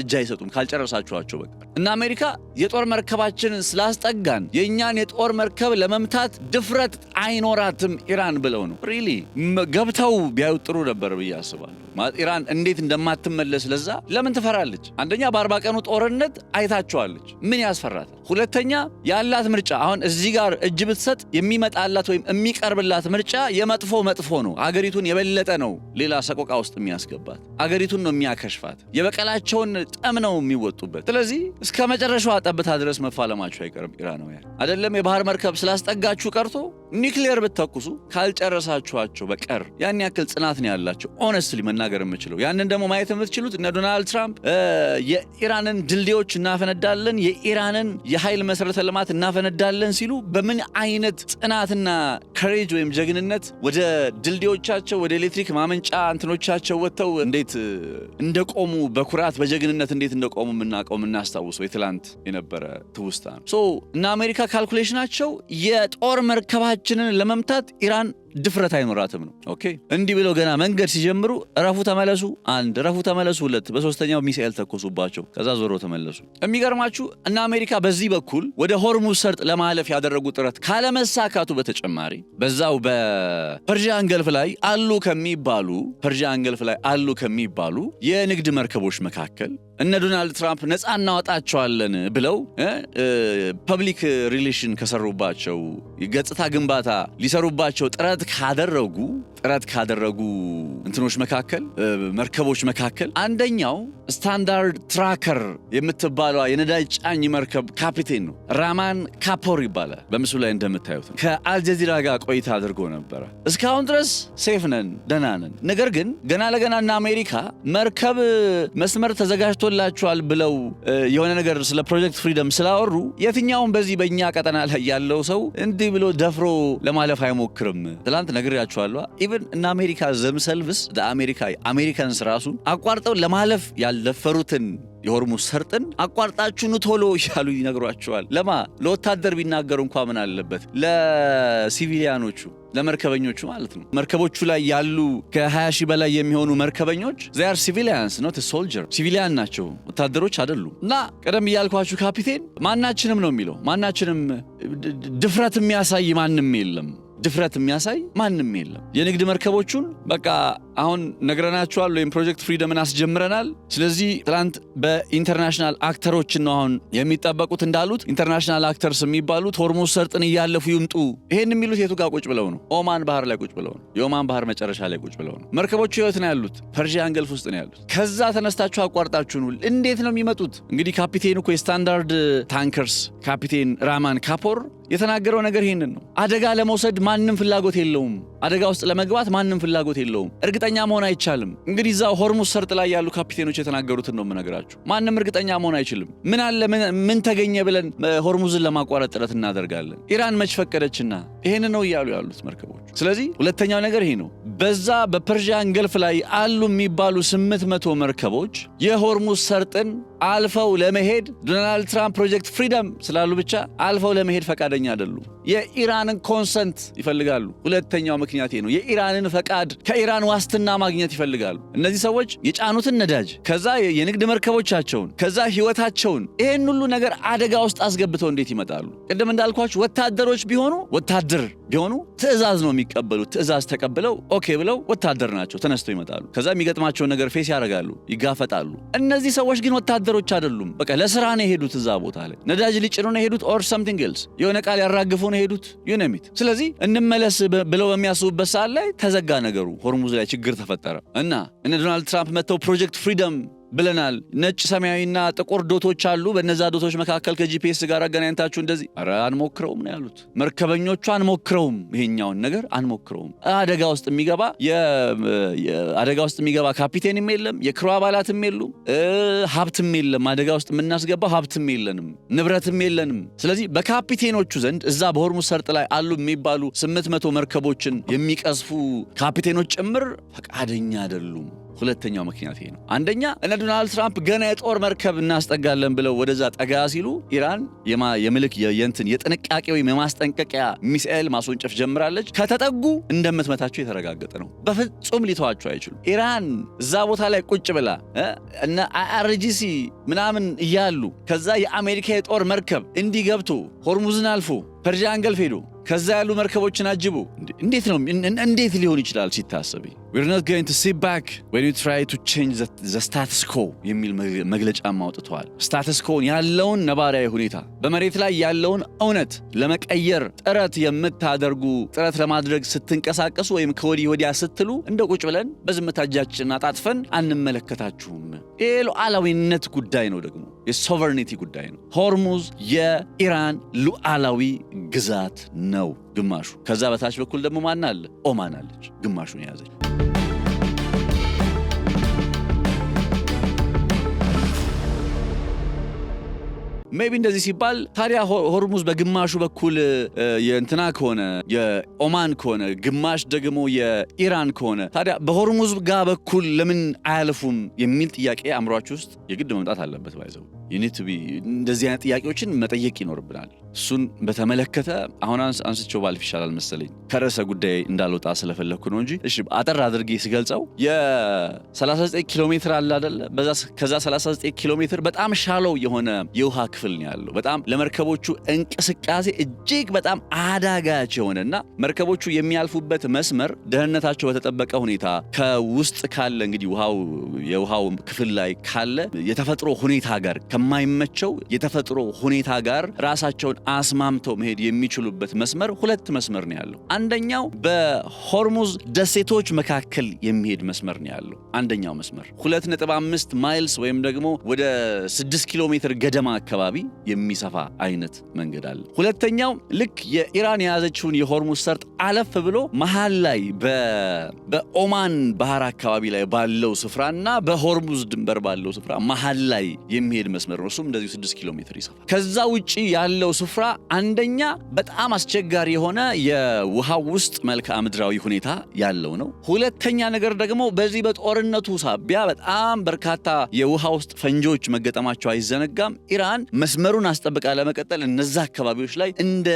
እጅ አይሰጡም ካልጨረሳችኋቸው በቃ። እና አሜሪካ የጦር መርከባችንን ስላስጠጋን የእኛን የጦር መርከብ ለመምታት ድፍረት አይኖራትም ኢራን ብለው ነው። ሪሊ ገብተው ቢያዩ ጥሩ ነበር ብዬ አስባለሁ። ኢራን እንዴት እንደማትመለስ ለዛ ለምን ትፈራለች? አንደኛ በ40 ቀኑ ጦርነት አይታቸዋለች። ምን ያስፈራታል? ሁለተኛ ያላት ምርጫ አሁን እዚህ ጋር እጅ ብትሰጥ የሚመጣላት ወይም የሚቀርብላት ምርጫ መጥፎ ነው። አገሪቱን የበለጠ ነው ሌላ ሰቆቃ ውስጥ የሚያስገባት። አገሪቱን ነው የሚያከሽፋት። የበቀላቸውን ጠም ነው የሚወጡበት። ስለዚህ እስከ መጨረሻው ጠብታ ድረስ መፋለማቸው አይቀርም ኢራናውያን። አይደለም የባህር መርከብ ስላስጠጋችሁ ቀርቶ ኒክሌር ብትተኩሱ ካልጨረሳችኋቸው በቀር ያን ያክል ጽናት ነው ያላቸው። ኦነስትሊ መናገር የምችለው ያንን ደግሞ ማየት የምትችሉት እነ ዶናልድ ትራምፕ የኢራንን ድልድዮች እናፈነዳለን፣ የኢራንን የኃይል መሰረተ ልማት እናፈነዳለን ሲሉ በምን አይነት ጽናትና ከሬጅ ወይም ጀግንነት ወደ ድልድዮቻቸው ወደ ኤሌክትሪክ ማመንጫ እንትኖቻቸው ወጥተው እንዴት እንደቆሙ በኩራት በጀግንነት እንዴት እንደቆሙ የምናውቀው የምናስታውሰው የትላንት የነበረ ትውስታ ነው። እና አሜሪካ ካልኩሌሽናቸው የጦር መርከባችንን ለመምታት ኢራን ድፍረት አይኖራትም ነው። ኦኬ እንዲህ ብለው ገና መንገድ ሲጀምሩ ረፉ ተመለሱ፣ 1 ረፉ ተመለሱ፣ 2 በሶስተኛው ሚሳኤል ተኮሱባቸው። ከዛ ዞሮ ተመለሱ። የሚገርማችሁ እና አሜሪካ በዚህ በኩል ወደ ሆርሙዝ ሰርጥ ለማለፍ ያደረጉ ጥረት ካለመሳካቱ በተጨማሪ በዛው በፐርሺያን ገልፍ ላይ አሉ ከሚባሉ የንግድ መርከቦች መካከል እነ ዶናልድ ትራምፕ ነፃ እናወጣቸዋለን ብለው ፐብሊክ ሪሌሽን ከሰሩባቸው ገጽታ ግንባታ ሊሰሩባቸው ጥረት ካደረጉ እንትኖች መካከል መርከቦች መካከል አንደኛው ስታንዳርድ ትራከር የምትባለው የነዳጅ ጫኝ መርከብ ካፒቴን ነው። ራማን ካፖር ይባላል። በምስሉ ላይ እንደምታዩት ከአልጀዚራ ጋር ቆይታ አድርጎ ነበረ። እስካሁን ድረስ ሴፍ ነን፣ ደህና ነን። ነገር ግን ገና ለገና እና አሜሪካ መርከብ መስመር ተዘጋጅቶላቸዋል ብለው የሆነ ነገር ስለ ፕሮጀክት ፍሪደም ስላወሩ የትኛውን በዚህ በእኛ ቀጠና ላይ ያለው ሰው እንዲህ ብሎ ደፍሮ ለማለፍ አይሞክርም። ትላንት ነግሬያቸዋለሁ። ኢቭን እና አሜሪካ ዘምሰልቭስ አሜሪካንስ ራሱ አቋርጠው ለማለፍ ያልደፈሩትን የሆርሙዝ ሰርጥን አቋርጣችሁን ቶሎ እያሉ ይነግሯቸዋል። ለወታደር ቢናገሩ እንኳን ምን አለበት? ለሲቪሊያኖቹ ለመርከበኞቹ ማለት ነው። መርከቦቹ ላይ ያሉ ከ20 ሺህ በላይ የሚሆኑ መርከበኞች they are civilians not a soldier ሲቪሊያን ናቸው፣ ወታደሮች አይደሉም። እና ቀደም እያልኳችሁ ካፒቴን ማናችንም ነው የሚለው። ማናችንም ድፍረት የሚያሳይ ማንም የለም ድፍረት የሚያሳይ ማንም የለም። የንግድ መርከቦቹን በቃ አሁን ነግረናቸዋል ወይም ፕሮጀክት ፍሪደምን አስጀምረናል። ስለዚህ ትላንት በኢንተርናሽናል አክተሮች ነው አሁን የሚጠበቁት እንዳሉት ኢንተርናሽናል አክተርስ የሚባሉት ሆርሙዝ ሰርጥን እያለፉ ይምጡ። ይሄን የሚሉት የቱ ጋር ቁጭ ብለው ነው? ኦማን ባህር ላይ ቁጭ ብለው ነው። የኦማን ባህር መጨረሻ ላይ ቁጭ ብለው ነው። መርከቦቹ ህይወት ነው ያሉት፣ ፐርሺያን ገልፍ ውስጥ ነው ያሉት። ከዛ ተነስታችሁ አቋርጣችሁ ነው። እንዴት ነው የሚመጡት? እንግዲህ ካፒቴኑ እኮ የስታንዳርድ ታንከርስ ካፒቴን ራማን ካፖር የተናገረው ነገር ይሄንን ነው። አደጋ ለመውሰድ ማንም ፍላጎት የለውም። አደጋ ውስጥ ለመግባት ማንም ፍላጎት የለውም። እርግጠኛ መሆን አይቻልም። እንግዲህ እዛው ሆርሙዝ ሰርጥ ላይ ያሉ ካፒቴኖች የተናገሩትን ነው የምነግራችሁ። ማንም እርግጠኛ መሆን አይችልም። ምን አለ ምን ተገኘ ብለን ሆርሙዝን ለማቋረጥ ጥረት እናደርጋለን። ኢራን መች ፈቀደችና? ይሄን ነው እያሉ ያሉት መርከቦች። ስለዚህ ሁለተኛው ነገር ይሄ ነው። በዛ በፐርሺያን ገልፍ ላይ አሉ የሚባሉ 800 መርከቦች የሆርሙዝ ሰርጥን አልፈው ለመሄድ ዶናልድ ትራምፕ ፕሮጀክት ፍሪደም ስላሉ ብቻ አልፈው ለመሄድ ፈቃደኛ አይደሉም። የኢራንን ኮንሰንት ይፈልጋሉ። ሁለተኛው ምክንያት ነው። የኢራንን ፈቃድ ከኢራን ዋስትና ማግኘት ይፈልጋሉ። እነዚህ ሰዎች የጫኑትን ነዳጅ ከዛ የንግድ መርከቦቻቸውን ከዛ ህይወታቸውን ይሄን ሁሉ ነገር አደጋ ውስጥ አስገብተው እንዴት ይመጣሉ? ቅድም እንዳልኳችሁ ወታደሮች ቢሆኑ ትዕዛዝ ነው የሚቀበሉት። ትዕዛዝ ተቀብለው ኦኬ ብለው ወታደር ናቸው፣ ተነስተው ይመጣሉ። ከዛ የሚገጥማቸውን ነገር ፌስ ያደርጋሉ፣ ይጋፈጣሉ። እነዚህ ሰዎች ግን ወታደሮች አይደሉም። በቃ ለስራ ነው የሄዱት። እዛ ቦታ ላይ ነዳጅ ሊጭኑ ነው የሄዱት ኦር something else የሆነ ቃል ያራግፉ ነው የሄዱት ዩነሚት። ስለዚህ እንመለስ ብለው በሚያስቡበት ሰዓት ላይ ተዘጋ ነገሩ። ሆርሙዝ ላይ ችግር ተፈጠረ እና እነ ዶናልድ ትራምፕ መጥተው ፕሮጀክት ፍሪደም ብለናል። ነጭ ሰማያዊና ጥቁር ዶቶች አሉ። በእነዛ ዶቶች መካከል ከጂፒኤስ ጋር አገናኝታችሁ እንደዚህ ኧረ አንሞክረውም ነው ያሉት። መርከበኞቹ አንሞክረውም፣ ይሄኛውን ነገር አንሞክረውም። አደጋ ውስጥ የሚገባ ካፒቴንም የለም፣ የክሩ አባላትም የሉም፣ ሀብትም የለም። አደጋ ውስጥ የምናስገባው ሀብትም የለንም፣ ንብረትም የለንም። ስለዚህ በካፒቴኖቹ ዘንድ እዛ በሆርሙዝ ሰርጥ ላይ አሉ የሚባሉ 800 መርከቦችን የሚቀዝፉ ካፒቴኖች ጭምር ፈቃደኛ አይደሉም። ሁለተኛው ምክንያት ይሄ ነው። አንደኛ እነ ዶናልድ ትራምፕ ገና የጦር መርከብ እናስጠጋለን ብለው ወደዛ ጠጋ ሲሉ ኢራን የጥንቃቄ ወይም የማስጠንቀቂያ ሚሳኤል ማስወንጨፍ ጀምራለች። ከተጠጉ እንደምትመታቸው የተረጋገጠ ነው። በፍጹም ሊተዋቸው አይችሉም። ኢራን እዛ ቦታ ላይ ቁጭ ብላ እነ IRGC ምናምን እያሉ ከዛ የአሜሪካ የጦር መርከብ እንዲህ ገብቶ ሆርሙዝን አልፎ ፐርሺያን ገልፍ ሄዶ ከዛ ያሉ መርከቦችን አጅቡ እንዴት ሊሆን ይችላል ሲታሰብ? we're not going to sit back when you try to change the status quo የሚል መግለጫ ማውጥተዋል። ስታተስ ኮን ያለውን ነባራዊ ሁኔታ በመሬት ላይ ያለውን እውነት ለመቀየር ጥረት ለማድረግ ስትንቀሳቀሱ ወይም ከወዲህ ወዲያ ስትሉ እንደ ቁጭ ብለን በዝምታ እጃችንን አጣጥፈን አንመለከታችሁም። የሉዓላዊነት ጉዳይ ነው፣ ደግሞ የሶቨርኒቲ ጉዳይ ነው። ሆርሙዝ የኢራን ሉዓላዊ ግዛት ነው ግማሹ። ከዛ በታች በኩል ደግሞ ማን አለ? ኦማን አለች፣ ግማሹን የያዘች። ሜቢ እንደዚህ ሲባል ታዲያ ሆርሙዝ በግማሹ በኩል የእንትና ከሆነ የኦማን ከሆነ ግማሽ ደግሞ የኢራን ከሆነ ታዲያ በሆርሙዝ ጋር በኩል ለምን አያልፉም የሚል ጥያቄ አእምሯችሁ ውስጥ የግድ መምጣት አለበት። ባይዘው እንደዚህ አይነት ጥያቄዎችን መጠየቅ ይኖርብናል። እሱን በተመለከተ አሁን አንስቼው ባልፍ ይሻላል መሰለኝ፣ ከርዕሰ ጉዳይ እንዳልወጣ ስለፈለኩ ነው እንጂ። እሺ አጠር አድርጌ ሲገልጸው የ39 ኪሎ ሜትር አለ አይደለ? ከዛ 39 ኪሎ ሜትር በጣም ሻለው የሆነ የውሃ ክፍል ነው ያለው። በጣም ለመርከቦቹ እንቅስቃሴ እጅግ በጣም አዳጋች የሆነና መርከቦቹ የሚያልፉበት መስመር ደህንነታቸው በተጠበቀ ሁኔታ ከውስጥ ካለ እንግዲህ የውሃው ክፍል ላይ ካለ የተፈጥሮ ሁኔታ ጋር ከማይመቸው የተፈጥሮ ሁኔታ ጋር ራሳቸውን አስማምተው መሄድ የሚችሉበት መስመር ሁለት መስመር ነው ያለው። አንደኛው በሆርሙዝ ደሴቶች መካከል የሚሄድ መስመር ነው ያለው። አንደኛው መስመር 2.5 ማይልስ ወይም ደግሞ ወደ 6 ኪሎ ሜትር ገደማ አካባቢ የሚሰፋ አይነት መንገድ አለ። ሁለተኛው ልክ የኢራን የያዘችውን የሆርሙዝ ሰርጥ አለፍ ብሎ መሃል ላይ በኦማን ባህር አካባቢ ላይ ባለው ስፍራና በሆርሙዝ ድንበር ባለው ስፍራ መሃል ላይ የሚሄድ መስመር ነው። እሱም እንደዚሁ 6 ኪሎ ሜትር ይሰፋል። ከዛ ውጪ ያለው ስፍራ አንደኛ በጣም አስቸጋሪ የሆነ የውሃው ውስጥ መልክዓ ምድራዊ ሁኔታ ያለው ነው። ሁለተኛ ነገር ደግሞ በዚህ በጦርነቱ ሳቢያ በጣም በርካታ የውሃ ውስጥ ፈንጂዎች መገጠማቸው አይዘነጋም። ኢራን መስመሩን አስጠብቃ ለመቀጠል እነዛ አካባቢዎች ላይ እንደ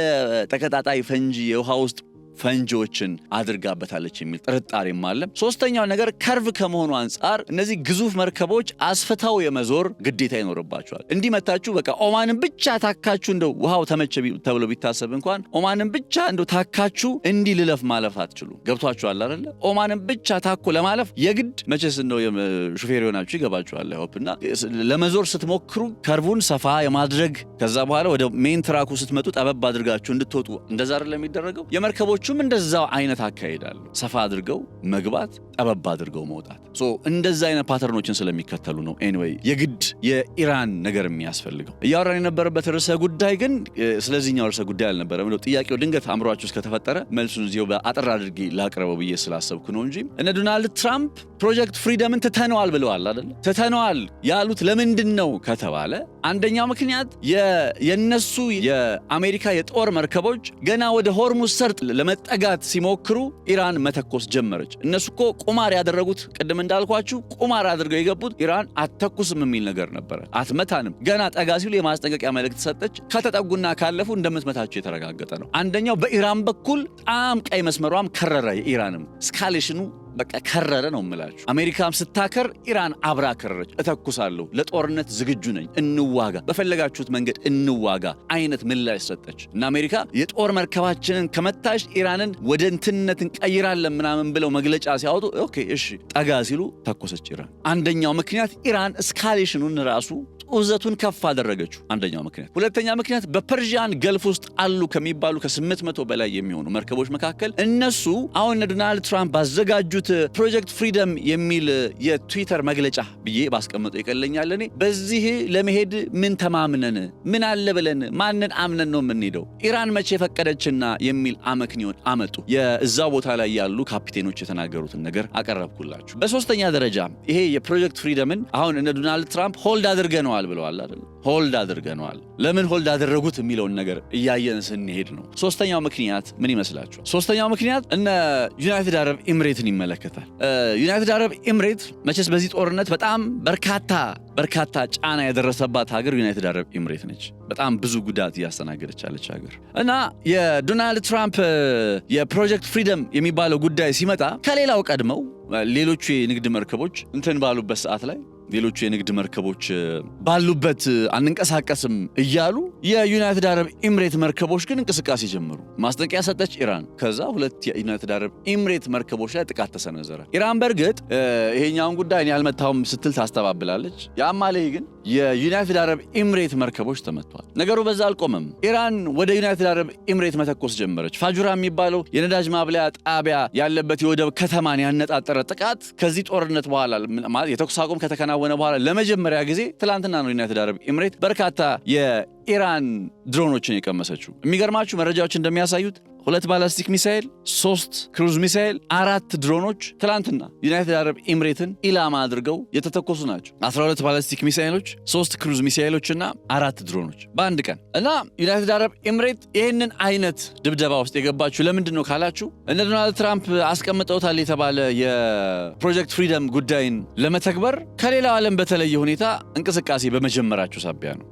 ተቀጣጣይ ፈንጂ የውሃ ውስጥ ፈንጂዎችን አድርጋበታለች የሚል ጥርጣሬም አለ። ሶስተኛው ነገር ከርቭ ከመሆኑ አንፃር እነዚህ ግዙፍ መርከቦች አስፈታው የመዞር ግዴታ ይኖርባቸዋል። እንዲመታችሁ በቃ ኦማንን ብቻ ታካችሁ እንደው ውሃው ተመቸ ተብሎ ቢታሰብ እንኳን ኦማንን ብቻ እንደው ታካችሁ እንዲ ልለፍ ማለፍ አትችሉ። ገብቷችኋል አይደል? ኦማንን ብቻ ታኮ ለማለፍ የግድ መቼስ እንደው ሹፌር ሆናችሁ ይገባችኋል ሆፕና ለመዞር ስትሞክሩ ከርቡን ሰፋ የማድረግ ከዛ በኋላ ወደ ሜን ትራኩ ስትመጡ ጠበብ አድርጋችሁ እንድትወጡ እንደዛ አይደለም የሚደረገው። የመርከቦቹም እንደዛው አይነት አካሄዳሉ። ሰፋ አድርገው መግባት፣ ጠበብ አድርገው መውጣት። እንደዛ አይነት ፓተርኖችን ስለሚከተሉ ነው ኤኒዌይ የግድ የኢራን ነገር የሚያስፈልገው። እያወራን የነበረበት ርዕሰ ጉዳይ ግን ስለዚህኛው ርዕሰ ጉዳይ አልነበረም። ጥያቄው ድንገት አእምሯችሁ ውስጥ ከተፈጠረ መልሱን እዚሁ በአጠር አድርጌ ላቅርበው ብዬ ስላሰብኩ ነው እንጂ እነ ዶናልድ ትራምፕ ፕሮጀክት ፍሪደምን ትተነዋል ብለዋል አይደል? ትተነዋል ያሉት ለምንድን ነው ከተባለ አንደኛው ምክንያት የነሱ የአሜሪካ የጦር መርከቦች ገና ወደ ሆርሙዝ ሰርጥ ለመጠጋት ሲሞክሩ ኢራን መተኮስ ጀመረች። እነሱ እኮ ቁማር ያደረጉት ቅድም እንዳልኳችሁ ቁማር አድርገው የገቡት ኢራን አትተኩስም የሚል ነገር ነበረ። አትመታንም ገና ጠጋ ሲሉ የማስጠንቀቂያ መልእክት ሰጠች። ከተጠጉና ካለፉ እንደምትመታቸው የተረጋገጠ ነው። አንደኛው በኢራን በኩል ጣም ቀይ መስመሯም ከረረ። የኢራንም ስካሌሽኑ በቃ ከረረ ነው የምላችሁ። አሜሪካም ስታከር ኢራን አብራ ከረረች። እተኩሳለሁ፣ ለጦርነት ዝግጁ ነኝ፣ እንዋጋ፣ በፈለጋችሁት መንገድ እንዋጋ አይነት ምላሽ ሰጠች እና አሜሪካ የጦር መርከባችንን ከመታሽ ኢራንን ወደ እንትነት እንቀይራለን ምናምን ብለው መግለጫ ሲያወጡ ኦኬ እሺ ጠጋ ሲሉ ተኮሰች ኢራን። አንደኛው ምክንያት ኢራን እስካሌሽኑን ራሱ ጡዘቱን ከፍ አደረገችው። አንደኛው ምክንያት። ሁለተኛ ምክንያት በፐርሺያን ገልፍ ውስጥ አሉ ከሚባሉ ከ800 በላይ የሚሆኑ መርከቦች መካከል እነሱ አሁን ዶናልድ ትራምፕ ባዘጋጁት ፕሮጀክት ፍሪደም የሚል የትዊተር መግለጫ ብዬ ባስቀምጠው ይቀለኛል። እኔ በዚህ ለመሄድ ምን ተማምነን ምን አለ ብለን ማንን አምነን ነው የምንሄደው? ኢራን መቼ ፈቀደችና የሚል አመክንዮን አመጡ። የዛው ቦታ ላይ ያሉ ካፒቴኖች የተናገሩትን ነገር አቀረብኩላችሁ። በሶስተኛ ደረጃ ይሄ የፕሮጀክት ፍሪደምን አሁን እነ ዶናልድ ትራምፕ ሆልድ አድርገነዋል ብለዋል አይደል? ሆልድ አድርገነዋል። ለምን ሆልድ አደረጉት የሚለውን ነገር እያየን ስንሄድ ነው። ሶስተኛው ምክንያት ምን ይመስላችኋል? ሶስተኛው ምክንያት እነ ዩናይትድ አረብ ኤምሬትን ይመለከታል። ዩናይትድ አረብ ኤምሬት መቼስ በዚህ ጦርነት በጣም በርካታ ጫና የደረሰባት ሀገር ዩናይትድ አረብ ኤምሬት ነች። በጣም ብዙ ጉዳት እያስተናገደች ያለች ሀገር እና የዶናልድ ትራምፕ የፕሮጀክት ፍሪደም የሚባለው ጉዳይ ሲመጣ ከሌላው ቀድመው ሌሎቹ የንግድ መርከቦች እንትን ባሉበት ሰዓት ላይ ሌሎቹ የንግድ መርከቦች ባሉበት አንንቀሳቀስም እያሉ የዩናይትድ አረብ ኤምሬት መርከቦች ግን እንቅስቃሴ ጀመሩ። ማስጠንቀቂያ ሰጠች ኢራን። ከዛ ሁለት የዩናይትድ አረብ ኤምሬት መርከቦች ላይ ጥቃት ተሰነዘረ። ኢራን በእርግጥ ይሄኛውን ጉዳይ እኔ አልመታሁም ስትል ታስተባብላለች። ያማለይ ግን የዩናይትድ አረብ ኤምሬት መርከቦች ተመቷል። ነገሩ በዛ አልቆመም። ኢራን ወደ ዩናይትድ አረብ ኤምሬት መተኮስ ጀመረች። ፋጁራ የሚባለው የነዳጅ ማብለያ ጣቢያ ያለበት የወደብ ከተማን ያነጣጠረ ጥቃት ከዚህ ጦርነት በኋላ የተኩስ አቁም ከተከናወነ በኋላ ለመጀመሪያ ጊዜ ትላንትና ነው ዩናይትድ አረብ ኤምሬት በርካታ የኢራን ድሮኖችን የቀመሰችው። የሚገርማችሁ መረጃዎች እንደሚያሳዩት 2 ባላስቲክ ሚሳኤል፣ 3 ክሩዝ ሚሳኤል፣ 4 ድሮኖች ትላንትና ዩናይትድ አረብ ኤምሬትን ኢላማ አድርገው የተተኮሱ ናቸው። 12 ባላስቲክ ሚሳኤሎች፣ 3 ክሩዝ ሚሳኤሎች እና 4 ድሮኖች በአንድ ቀን እና ዩናይትድ አረብ ኤምሬት ይህንን አይነት ድብደባ ውስጥ የገባችሁ ለምንድን ነው ካላችሁ እነ ዶናልድ ትራምፕ አስቀምጠውታል የተባለ የፕሮጀክት ፍሪደም ጉዳይን ለመተግበር ከሌላው ዓለም በተለየ ሁኔታ እንቅስቃሴ በመጀመራቸው ሳቢያ ነው።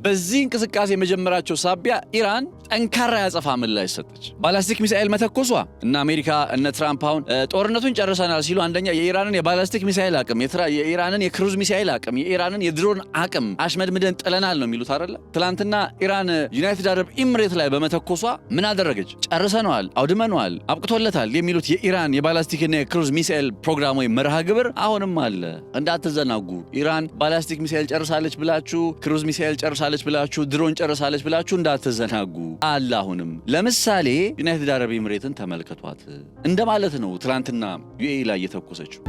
በዚህ እንቅስቃሴ የመጀመራቸው ሳቢያ ኢራን ጠንካራ ያጸፋ ምላሽ ሰጠች። ባላስቲክ ሚሳኤል መተኮሷ እና አሜሪካ እነ ትራምፕ አሁን ጦርነቱን ጨርሰናል ሲሉ አንደኛ የኢራንን የባላስቲክ ሚሳኤል አቅም፣ የኢራንን የክሩዝ ሚሳኤል አቅም፣ የኢራንን የድሮን አቅም አሽመድምደን ጥለናል ነው የሚሉት አይደለ? ትላንትና ኢራን ዩናይትድ አረብ ኤምሬት ላይ በመተኮሷ ምን አደረገች? ጨርሰነዋል፣ አውድመነዋል፣ አብቅቶለታል የሚሉት የኢራን የባላስቲክና የክሩዝ ሚሳኤል ፕሮግራም ወይ መርሃ ግብር አሁንም አለ። እንዳትዘናጉ። ኢራን ባላስቲክ ሚሳኤል ጨርሳለች ብላችሁ ክሩዝ ሚሳኤል ጨርሳለች ብላችሁ ድሮን ጨርሳለች ብላችሁ እንዳትዘናጉ አለ። አሁንም ለምሳሌ ዩናይትድ አረብ ኤምሬትን ተመልከቷት እንደማለት ነው። ትላንትና ዩኤኢ ላይ የተኮሰችው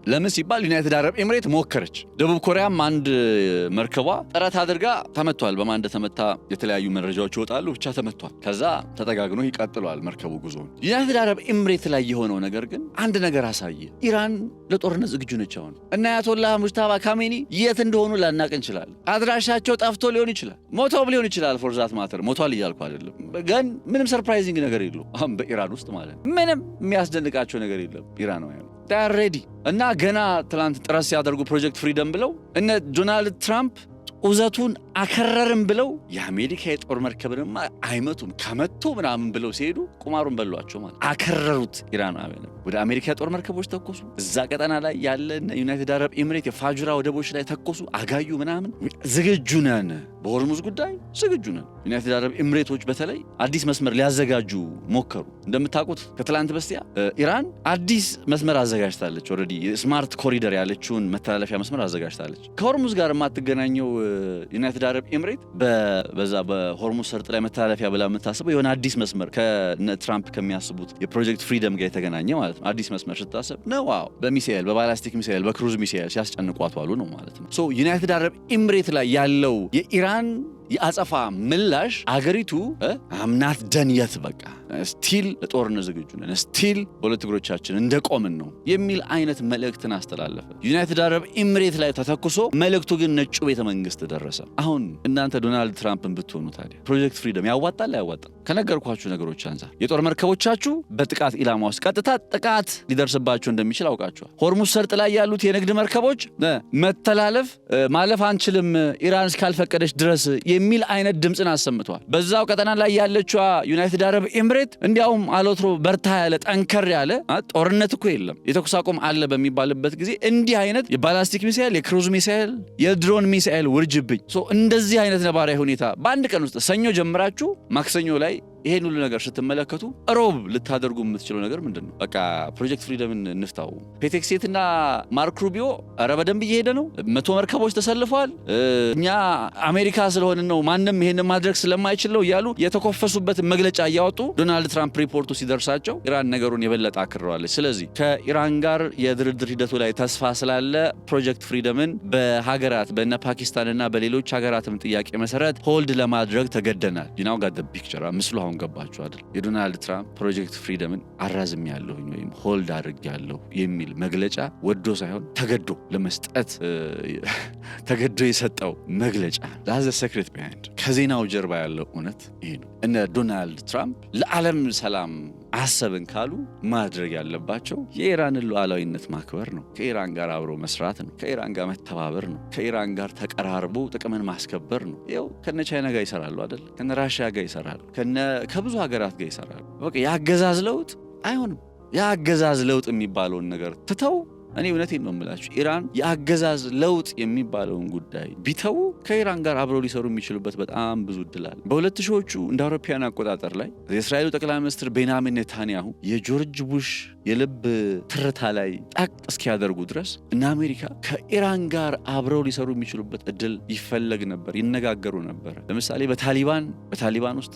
ለምን ሲባል ዩናይትድ አረብ ኤምሬት ሞከረች። ደቡብ ኮሪያም አንድ መርከቧ ጥረት አድርጋ ተመቷል። በማን እንደተመታ የተለያዩ መረጃዎች ይወጣሉ። ብቻ ተመቷል። ከዛ ተጠጋግኖ ይቀጥሏል መርከቡ ጉዞውን። ዩናይትድ አረብ ኤምሬት ላይ የሆነው ነገር ግን አንድ ነገር አሳየ። ኢራን ለጦርነት ዝግጁ ነች። አሁን እና አያቶላህ ሙጅታባ ካሜኒ የት እንደሆኑ ላናቅ እንችላለን። አድራሻቸው ጠፍቶ ሊሆን ይችላል፣ ሞተው ሊሆን ይችላል። ፎር ዛት ማተር ሞቷል እያልኩ አይደለም፣ ግን ምንም ሰርፕራይዚንግ ነገር የለውም። አሁን በኢራን ውስጥ ማለት ምንም የሚያስደንቃቸው ነገር የለም። ኢራናውያን ሬዲ እና ገና ትላንት ጥረት ሲያደርጉ ፕሮጀክት ፍሪደም ብለው እነ ዶናልድ ትራምፕ ኡዘቱን አከረርም ብለው የአሜሪካ የጦር መርከብንማ አይመቱም ከመቶ ምናምን ብለው ሲሄዱ ቁማሩን በሏቸው ማለት አከረሩት። ኢራናውያን ወደ አሜሪካ የጦር መርከቦች ተኮሱ። እዛ ቀጠና ላይ ያለ ዩናይትድ አረብ ኤሚሬት የፋጁራ ወደቦች ላይ ተኮሱ፣ አጋዩ ምናምን። ዝግጁ ነን፣ በሆርሙዝ ጉዳይ ዝግጁ ነን። ዩናይትድ አረብ ኤሚሬቶች በተለይ አዲስ መስመር ሊያዘጋጁ ሞከሩ። እንደምታውቁት ከትላንት በስቲያ ኢራን አዲስ መስመር አዘጋጅታለች። ኦልሬዲ ስማርት ኮሪደር ያለችውን መተላለፊያ መስመር አዘጋጅታለች። ከሆርሙዝ ጋር የማትገናኘው ዩናይትድ አረብ ኤሚሬት በዛ በሆርሙዝ ሰርጥ ላይ መተላለፊያ ብላ የምታስበው የሆነ አዲስ መስመር ከትራምፕ ከሚያስቡት የፕሮጀክት ፍሪደም ጋር የተገናኘ ማለት ነው። አዲስ መስመር ስታስብ ነው በሚሳኤል በባላስቲክ ሚሳኤል በክሩዝ ሚሳኤል ሲያስጨንቋት ዋሉ ነው ማለት ነው። ሶ ዩናይትድ አረብ ኤሚሬት ላይ ያለው የኢራን የአጸፋ ምላሽ አገሪቱ አምናት ደንየት በቃ ስቲል ለጦርነት ዝግጁ ነን፣ ስቲል በሁለት እግሮቻችን እንደቆምን ነው የሚል አይነት መልእክትን አስተላለፈ። ዩናይትድ አረብ ኤሚሬት ላይ ተተኩሶ መልእክቱ ግን ነጩ ቤተ መንግስት ደረሰ። አሁን እናንተ ዶናልድ ትራምፕን ብትሆኑ ታዲያ ፕሮጀክት ፍሪደም ያዋጣል አያዋጣም? ከነገርኳችሁ ነገሮች አንፃር የጦር መርከቦቻችሁ በጥቃት ኢላማ ውስጥ ቀጥታ ጥቃት ሊደርስባቸው እንደሚችል አውቃችኋል። ሆርሙዝ ሰርጥ ላይ ያሉት የንግድ መርከቦች መተላለፍ ማለፍ አንችልም ኢራን እስካልፈቀደች ድረስ የሚል አይነት ድምጽን አሰምተዋል። በዛው ቀጠና ላይ ያለችው ዩናይትድ አረብ ኤሚሬት እንዲያውም አሎትሮ በርታ ያለ ጠንከር ያለ ጦርነት እኮ የለም የተኩስ አቁም አለ በሚባልበት ጊዜ እንዲህ አይነት የባላስቲክ ሚሳኤል፣ የክሩዝ ሚሳኤል፣ የድሮን ሚሳኤል ውርጅብኝ እንደዚህ አይነት ነባራዊ ሁኔታ በአንድ ቀን ውስጥ ሰኞ ጀምራችሁ ማክሰኞ ላይ ይሄን ሁሉ ነገር ስትመለከቱ ሮብ ልታደርጉ የምትችለው ነገር ምንድነው? በቃ ፕሮጀክት ፍሪደምን እንፍታው። ፔቴክሴትና ማርክ ሩቢዮ ኧረ በደንብ እየሄደ ነው፣ 100 መርከቦች ተሰልፈዋል፣ እኛ አሜሪካ ስለሆንን ነው ማንም ይሄን ማድረግ ስለማይችል ነው እያሉ የተኮፈሱበት መግለጫ እያወጡ ዶናልድ ትራምፕ ሪፖርቱ ሲደርሳቸው ኢራን ነገሩን የበለጠ አክረዋለች። ስለዚህ ከኢራን ጋር የድርድር ሂደቱ ላይ ተስፋ ስላለ ፕሮጀክት ፍሪደምን በሀገራት በእነ ፓኪስታንና በሌሎች ሀገራትም ጥያቄ መሰረት ሆልድ ለማድረግ ተገደናል። ዩናው ጋር ፒክቸር ምስሉ አሁን ገባችሁ አይደል? የዶናልድ ትራምፕ ፕሮጀክት ፍሪደምን አራዝም ያለሁ ወይም ሆልድ አድርግ ያለሁ የሚል መግለጫ ወዶ ሳይሆን ተገዶ ለመስጠት ተገዶ የሰጠው መግለጫ ዛዘ ሰክሬት ቢሃይንድ ከዜናው ጀርባ ያለው እውነት ይሄ ነው። እነ ዶናልድ ትራምፕ ለዓለም ሰላም አሰብን ካሉ ማድረግ ያለባቸው የኢራንን ሉዓላዊነት ማክበር ነው። ከኢራን ጋር አብሮ መስራት ነው። ከኢራን ጋር መተባበር ነው። ከኢራን ጋር ተቀራርቦ ጥቅምን ማስከበር ነው። ይኸው ከነ ቻይና ጋር ይሰራሉ አይደል? ከነ ራሽያ ጋር ይሰራሉ። ከብዙ ሀገራት ጋር ይሰራሉ። በቃ የአገዛዝ ለውጥ አይሆንም። የአገዛዝ ለውጥ የሚባለውን ነገር ትተው እኔ እውነቴን ነው የምላችሁ ኢራን የአገዛዝ ለውጥ የሚባለውን ጉዳይ ቢተው ከኢራን ጋር አብረው ሊሰሩ የሚችሉበት በጣም ብዙ እድል አለ። በ2000ዎቹ እንደ አውሮፓውያን አቆጣጠር ላይ የእስራኤሉ ጠቅላይ ሚኒስትር ቤንያሚን ኔታንያሁ የጆርጅ ቡሽ የልብ ትርታ ላይ ጣቅ እስኪያደርጉ ድረስ እና አሜሪካ ከኢራን ጋር አብረው ሊሰሩ የሚችሉበት እድል ይፈለግ ነበር፣ ይነጋገሩ ነበር። ለምሳሌ በታሊባን ውስጥ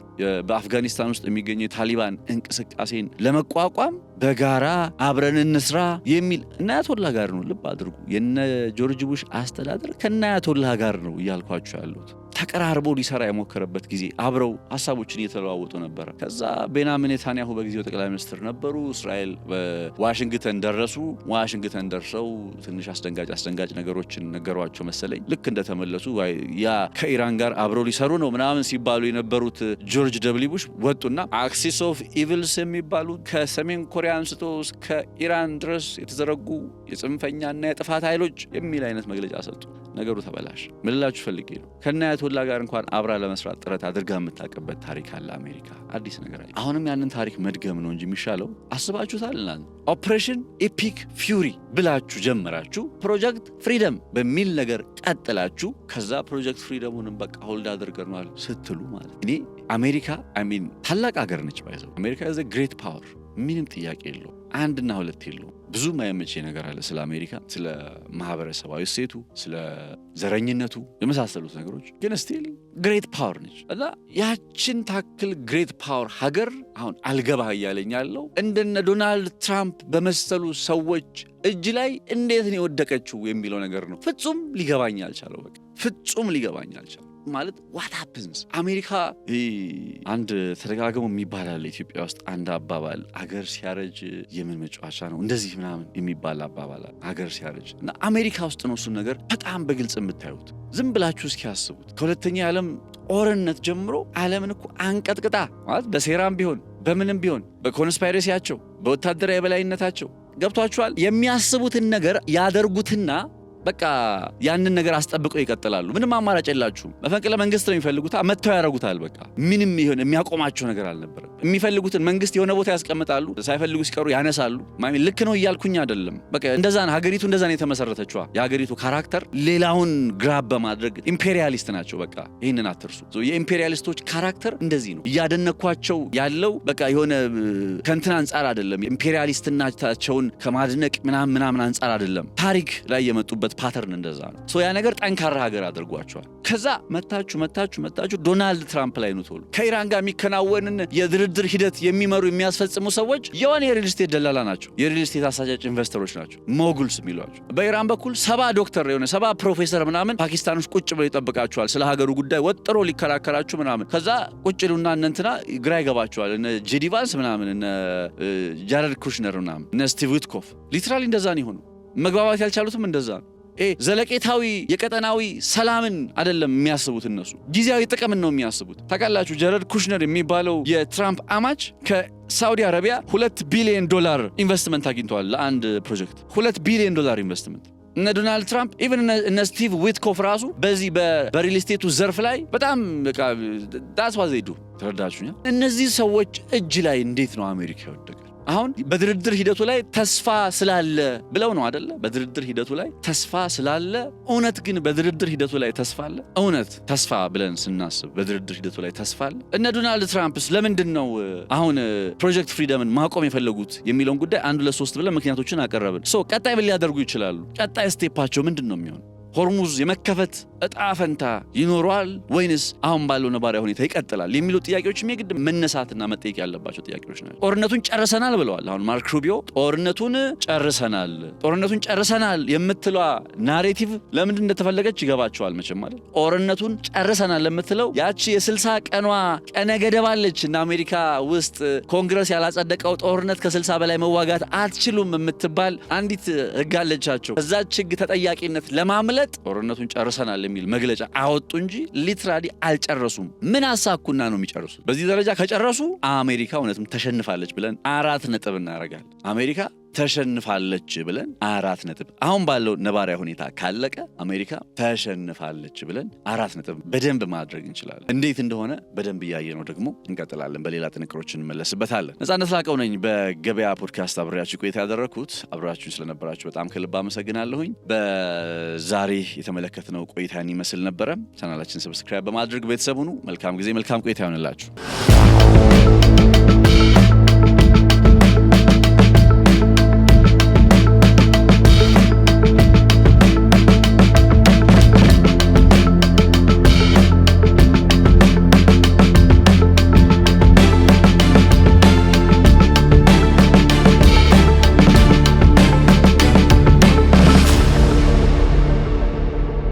በአፍጋኒስታን ውስጥ የሚገኘው የታሊባን እንቅስቃሴን ለመቋቋም በጋራ አብረን እንስራ የሚል እና አያቶላህ ጋር ነው። ልብ አድርጉ፣ የነ ጆርጅ ቡሽ አስተዳደር ከነ አያቶላህ ጋር ነው እያልኳቸው ያሉት። ተቀራርቦ ሊሰራ የሞከረበት ጊዜ አብረው ሀሳቦችን እየተለዋወጡ ነበር። ከዛ ቤንያሚን ኔታንያሁ በጊዜው ጠቅላይ ሚኒስትር ነበሩ። እስራኤል በዋሽንግተን ደረሱ። ዋሽንግተን ደርሰው ትንሽ አስደንጋጭ ነገሮችን ነገሯቸው መሰለኝ። ልክ እንደተመለሱ ያ ከኢራን ጋር አብረው ሊሰሩ ነው ምናምን ሲባሉ የነበሩት ጆርጅ ደብሊው ቡሽ ወጡና አክሲስ ኦፍ ኢቪልስ የሚባሉ ከሰሜን ኮሪያ አንስቶ እስከ ኢራን ድረስ የተዘረጉ የጽንፈኛና የጥፋት ኃይሎች የሚል አይነት መግለጫ ሰጡ። ነገሩ ተበላሽ። ምን ልላችሁ ፈልጌ ነው፣ ከነ አያቶላ ጋር እንኳን አብራ ለመስራት ጥረት አድርጋ የምታውቅበት ታሪክ አለ አሜሪካ። አዲስ ነገር አለ። አሁንም ያንን ታሪክ መድገም ነው እንጂ የሚሻለው። አስባችሁታል? ኦፕሬሽን ኤፒክ ፊውሪ ብላችሁ ጀምራችሁ ፕሮጀክት ፍሪደም በሚል ነገር ቀጥላችሁ ከዛ ፕሮጀክት ፍሪደሙንም በቃ ሆልድ አድርገናል ስትሉ ማለት እኔ አሜሪካ ታላቅ ሀገር ነች። ባይዘው አሜሪካ is a great power ምንም ጥያቄ የለው። አንድና ሁለት የለው። ብዙ ማየመቼ ነገር አለ ስለ አሜሪካ፣ ስለ ማህበረሰባዊ እሴቱ፣ ስለ ዘረኝነቱ የመሳሰሉት ነገሮች። ግን ስቲል ግሬት ፓወር ነች እና ያችን ታክል ግሬት ፓወር ሀገር አሁን አልገባ እያለኝ ያለው እንደነ ዶናልድ ትራምፕ በመሰሉ ሰዎች እጅ ላይ እንዴት ነው የወደቀችው የሚለው ነገር ነው። ፍጹም ሊገባኝ አልቻለው። በቃ ፍጹም ሊገባኝ አልቻለው። ማለት what happens አሜሪካ አንድ ተደጋግሞ የሚባል አለ ኢትዮጵያ ውስጥ አንድ አባባል፣ አገር ሲያረጅ የምን መጫወቻ ነው እንደዚህ ምናምን የሚባል አባባል አገር ሲያረጅ እና አሜሪካ ውስጥ ነው እሱን ነገር በጣም በግልጽ የምታዩት። ዝም ብላችሁ እስኪያስቡት ከሁለተኛ የዓለም ጦርነት ጀምሮ ዓለምን እኮ አንቀጥቅጣ ማለት በሴራም ቢሆን በምንም ቢሆን በኮንስፓይሬሲያቸው በወታደራዊ የበላይነታቸው ገብቷቸዋል። የሚያስቡትን ነገር ያደርጉትና በቃ ያንን ነገር አስጠብቀው ይቀጥላሉ። ምንም አማራጭ የላችሁም። መፈንቅለ መንግስት ነው የሚፈልጉት፣ መተው ያረጉታል። በቃ ምንም ይሁን የሚያቆማቸው ነገር አልነበረም። የሚፈልጉትን መንግስት የሆነ ቦታ ያስቀምጣሉ፣ ሳይፈልጉ ሲቀሩ ያነሳሉ። ልክ ነው እያልኩኝ አይደለም። በቃ እንደዛ ነው ሀገሪቱ፣ እንደዛ ነው የተመሰረተችው። የሀገሪቱ ካራክተር ሌላውን ግራብ በማድረግ ኢምፔሪያሊስት ናቸው። በቃ ይህንን አትርሱ። የኢምፔሪያሊስቶች ካራክተር እንደዚህ ነው። እያደነኳቸው ያለው በቃ የሆነ ከንትን አንጻር አይደለም፣ ኢምፔሪያሊስትናቸውን ከማድነቅ ምናምን አንጻር አይደለም። ታሪክ ላይ የመጡበት ፓተርን እንደዛ ነው። ያ ነገር ጠንካራ ሀገር አድርጓቸዋል። ከዛ መታችሁ ዶናልድ ትራምፕ ላይ ነው ቶሎ ከኢራን ጋር የሚከናወንን የድርድር ሂደት የሚመሩ የሚያስፈጽሙ ሰዎች የሆነ የሪል ስቴት ደላላ ናቸው። የሪል ስቴት አሳጫጭ ኢንቨስተሮች ናቸው፣ ሞጉልስ የሚሏቸው። በኢራን በኩል 70 ዶክተር የሆነ 70 ፕሮፌሰር ምናምን ፓኪስታኖች ቁጭ ብለው ይጠብቃቸዋል። ስለ ሀገሩ ጉዳይ ወጥሮ ሊከራከራችሁ ምናምን። ከዛ ቁጭ ሉና እንትና ግራ ይገባቸዋል። እነ ጄዲ ቫንስ ምናምን፣ እነ ጃረድ ኩሽነር ምናምን፣ እነ ስቲቭ ዊትኮፍ ሊትራሊ እንደዛ ነው የሆኑ። መግባባት ያልቻሉትም እንደዛ ነው። ዘለቄታዊ የቀጠናዊ ሰላምን አይደለም የሚያስቡት እነሱ፣ ጊዜያዊ ጥቅምን ነው የሚያስቡት። ታውቃላችሁ ጃረድ ኩሽነር የሚባለው የትራምፕ አማች ከሳውዲ አረቢያ $2 ቢሊዮን ኢንቨስትመንት አግኝተዋል ለአንድ ፕሮጀክት። $2 ቢሊዮን ኢንቨስትመንት። እነ ዶናልድ ትራምፕ ኢቭን እነ ስቲቭ ዊትኮፍ ራሱ በዚህ በሪል ስቴቱ ዘርፍ ላይ በጣም በቃ ዳስ ዋዝ ዱ። ተረዳችሁኛ? እነዚህ ሰዎች እጅ ላይ እንዴት ነው አሜሪካ ይወደቀ? አሁን በድርድር ሂደቱ ላይ ተስፋ ስላለ ብለው ነው አይደለ? በድርድር ሂደቱ ላይ ተስፋ ስላለ። እውነት ግን በድርድር ሂደቱ ላይ ተስፋ አለ? እውነት ተስፋ ብለን ስናስብ በድርድር ሂደቱ ላይ ተስፋ አለ? እነ ዶናልድ ትራምፕስ ለምንድን ነው አሁን ፕሮጀክት ፍሪደምን ማቆም የፈለጉት የሚለውን ጉዳይ 1 2 3 ብለን ምክንያቶችን አቀረብን። ቀጣይ ምን ሊያደርጉ ይችላሉ? ቀጣይ ስቴፓቸው ምንድን ነው የሚሆን? ሆርሙዝ የመከፈት እጣ ፈንታ ይኖረዋል ወይንስ አሁን ባለው ነባራዊ ሁኔታ ይቀጥላል የሚሉ ጥያቄዎችም የግድ መነሳትና መጠየቅ ያለባቸው ጥያቄዎች ናቸው። ጦርነቱን ጨርሰናል ብለዋል። አሁን ማርክ ሩቢዮ ጦርነቱን ጨርሰናል የምትለዋ ናሬቲቭ ለምንድን እንደተፈለገች ይገባቸዋል መቼም ማለት። ጦርነቱን ጨርሰናል ለምትለው ያቺ የ60 ቀኗ ቀነ ገደብ አለች እና አሜሪካ ውስጥ ኮንግረስ ያላጸደቀው ጦርነት ከ60 በላይ መዋጋት አትችሉም የምትባል አንዲት ህግ አለቻቸው። እዛች ህግ ተጠያቂነት ለማምለጥ ጦርነቱን ጨርሰናል የሚል መግለጫ አወጡ እንጂ ሊትራሊ አልጨረሱም። ምን አሳኩና ነው የሚጨርሱት? በዚህ ደረጃ ከጨረሱ አሜሪካ እውነትም ተሸንፋለች ብለን 4 ነጥብ እናደርጋለን። አሜሪካ ተሸንፋለች ብለን 4 ነጥብ። አሁን ባለው ነባራዊ ሁኔታ ካለቀ አሜሪካ ተሸንፋለች ብለን 4 ነጥብ በደንብ ማድረግ እንችላለን። እንዴት እንደሆነ በደንብ እያየነው ደግሞ እንቀጥላለን። በሌላ ጥንቅሮች እንመለስበታለን። ነጻነት ላቀው ነኝ በገበያ ፖድካስት አብሬያችሁ ቆይታ ያደረኩት። አብራችሁን ስለነበራችሁ በጣም ከልብ አመሰግናለሁኝ። በዛሬ የተመለከትነው ቆይታን ይመስል ነበረ። ቻናላችን ሰብስክራይብ በማድረግ ቤተሰብ ሁኑ። መልካም ጊዜ፣ መልካም ቆይታ ይሆንላችሁ።